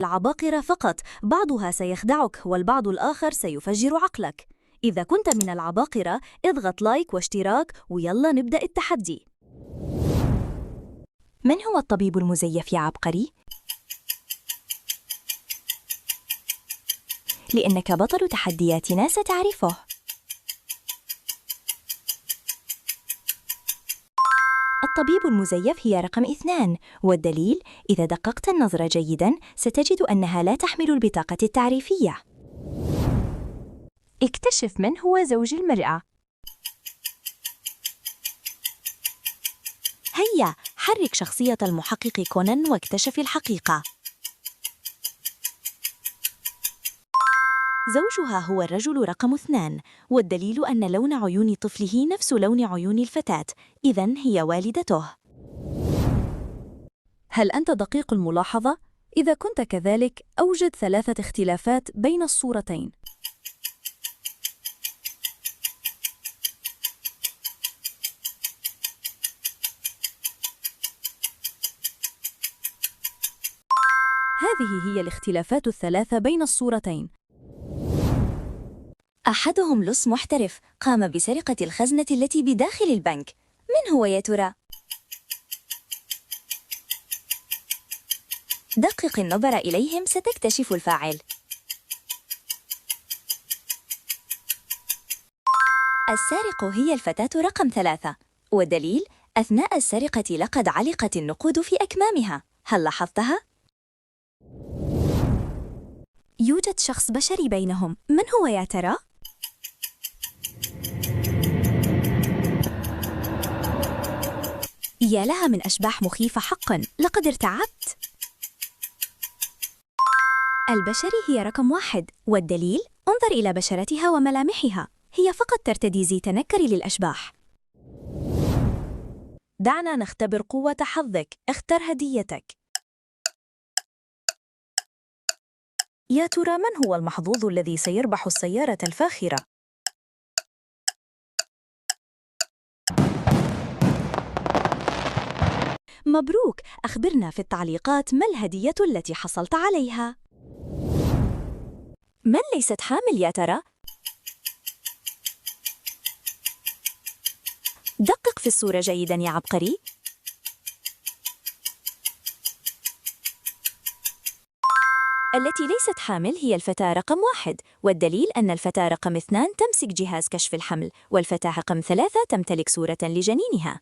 العباقرة فقط، بعضها سيخدعك والبعض الآخر سيفجر عقلك. إذا كنت من العباقرة اضغط لايك واشتراك ويلا نبدأ التحدي. من هو الطبيب المزيف يا عبقري؟ لأنك بطل تحدياتنا ستعرفه. الطبيب المزيف هي رقم 2، والدليل إذا دققت النظر جيداً ستجد أنها لا تحمل البطاقة التعريفية. اكتشف من هو زوج المرأة. هيا حرك شخصية المحقق كونان واكتشف الحقيقة. زوجها هو الرجل رقم 2، والدليل أن لون عيون طفله نفس لون عيون الفتاة، إذن هي والدته. هل أنت دقيق الملاحظة؟ إذا كنت كذلك أوجد 3 اختلافات بين الصورتين. هذه هي الاختلافات ال3 بين الصورتين. أحدهم لص محترف قام بسرقة الخزنة التي بداخل البنك. من هو يا ترى؟ دقق النظر إليهم ستكتشف الفاعل. السارق هي الفتاة رقم 3، والدليل أثناء السرقة لقد علقت النقود في أكمامها. هل لاحظتها؟ يوجد شخص بشري بينهم، من هو يا ترى؟ يا لها من أشباح مخيفة حقاً، لقد ارتعبت. البشري هي رقم 1، والدليل انظر إلى بشرتها وملامحها، هي فقط ترتدي زي تنكر للأشباح. دعنا نختبر قوة حظك، اختر هديتك. يا ترى من هو المحظوظ الذي سيربح السيارة الفاخرة؟ مبروك، أخبرنا في التعليقات ما الهدية التي حصلت عليها؟ من ليست حامل يا ترى؟ دقق في الصورة جيداً يا عبقري. التي ليست حامل هي الفتاة رقم 1، والدليل أن الفتاة رقم 2 تمسك جهاز كشف الحمل، والفتاة رقم 3 تمتلك صورة لجنينها.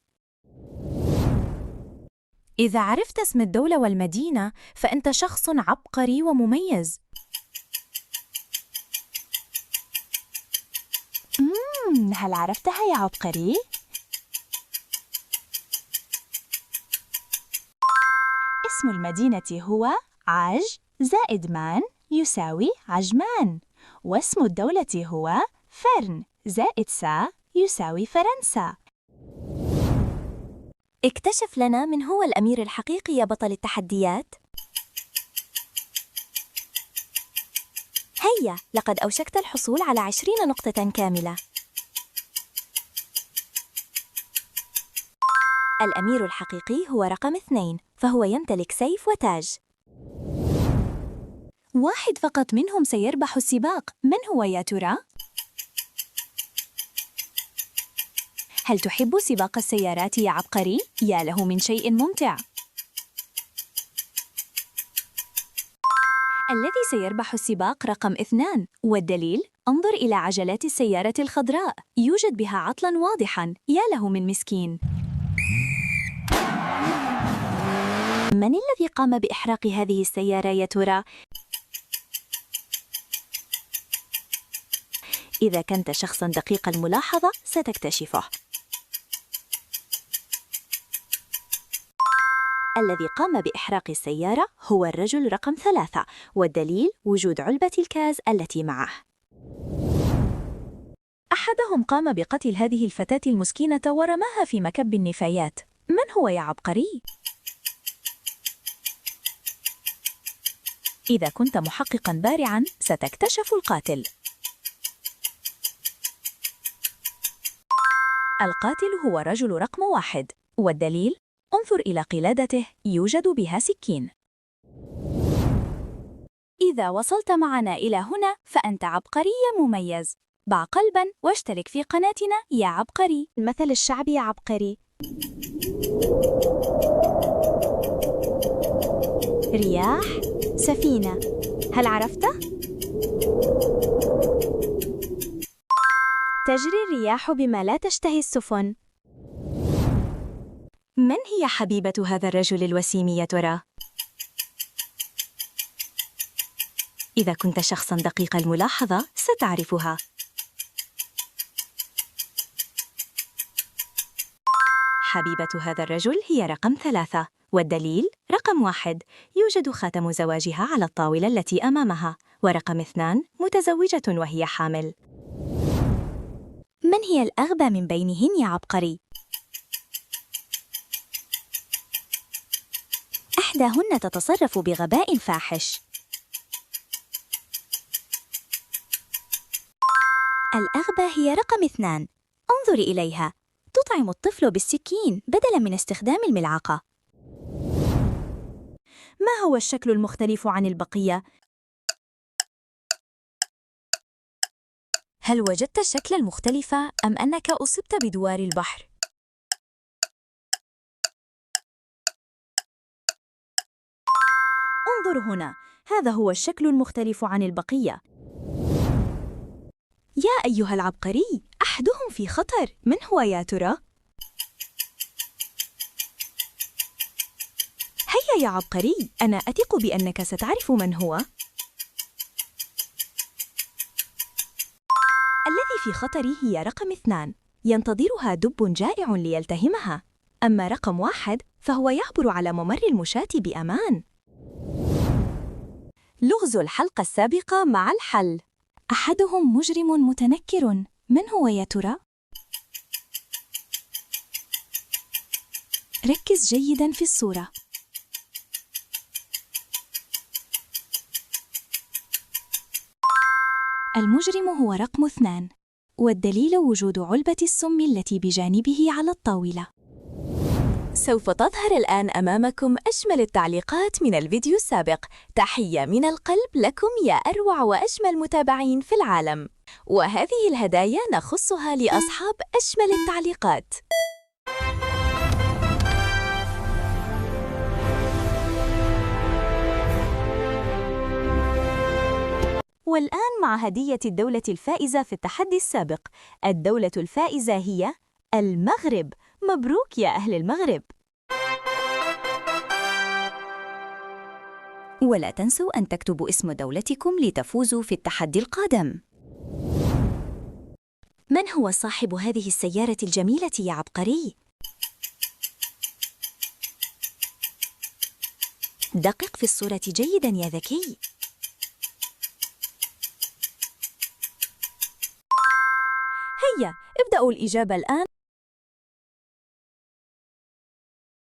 إذا عرفت اسم الدولة والمدينة فأنت شخص عبقري ومميز. هل عرفتها يا عبقري؟ اسم المدينة هو عج زائد مان يساوي عجمان، واسم الدولة هو فرن زائد سا يساوي فرنسا. اكتشف لنا من هو الأمير الحقيقي يا بطل التحديات. هيا، لقد أوشكت الحصول على 20 نقطة كاملة. الأمير الحقيقي هو رقم 2، فهو يمتلك سيف وتاج. 1 فقط منهم سيربح السباق، من هو يا ترى؟ هل تحب سباق السيارات يا عبقري؟ يا له من شيء ممتع. الذي سيربح السباق رقم 2، والدليل انظر إلى عجلات السيارة الخضراء، يوجد بها عطلاً واضحاً، يا له من مسكين. من الذي قام بإحراق هذه السيارة يا ترى؟ إذا كنت شخصاً دقيق الملاحظة ستكتشفه. الذي قام بإحراق السيارة هو الرجل رقم 3، والدليل وجود علبة الكاز التي معه. أحدهم قام بقتل هذه الفتاة المسكينة ورماها في مكب النفايات، من هو يا عبقري؟ إذا كنت محققاً بارعاً ستكتشف القاتل. القاتل هو رجل رقم 1، والدليل انظر إلى قلادته، يوجد بها سكين. إذا وصلت معنا إلى هنا فأنت عبقري مميز. ضع قلباً واشترك في قناتنا يا عبقري. المثل الشعبي عبقري. رياح، سفينة، هل عرفته؟ تجري الرياح بما لا تشتهي السفن. من هي حبيبة هذا الرجل الوسيم يا ترى؟ إذا كنت شخصاً دقيق الملاحظة ستعرفها. حبيبة هذا الرجل هي رقم 3، والدليل رقم 1 يوجد خاتم زواجها على الطاولة التي أمامها، ورقم 2 متزوجة وهي حامل. من هي الأغبى من بينهن يا عبقري؟ إحداهن تتصرف بغباء فاحش. الأغبى هي رقم 2. انظري إليها، تطعم الطفل بالسكين بدلاً من استخدام الملعقة. ما هو الشكل المختلف عن البقية؟ هل وجدت الشكل المختلف أم أنك أصبت بدوار البحر؟ انظر هنا، هذا هو الشكل المختلف عن البقية. يا أيها العبقري، أحدهم في خطر، من هو يا ترى؟ هيا يا عبقري، أنا أثق بأنك ستعرف من هو. الذي في خطر هي رقم 2، ينتظرها دب جائع ليلتهمها. أما رقم 1 فهو يعبر على ممر المشاة بأمان. لغز الحلقة السابقة مع الحل. أحدهم مجرم متنكر، من هو يا ترى؟ ركز جيداً في الصورة. المجرم هو رقم 2، والدليل وجود علبة السم التي بجانبه على الطاولة. سوف تظهر الآن أمامكم أجمل التعليقات من الفيديو السابق. تحية من القلب لكم يا أروع وأجمل متابعين في العالم، وهذه الهدايا نخصها لأصحاب أجمل التعليقات. والآن مع هدية الدولة الفائزة في التحدي السابق. الدولة الفائزة هي المغرب. مبروك يا أهل المغرب. ولا تنسوا أن تكتبوا اسم دولتكم لتفوزوا في التحدي القادم. من هو صاحب هذه السيارة الجميلة يا عبقري؟ دقق في الصورة جيداً يا ذكي. هيا ابدأوا الإجابة الآن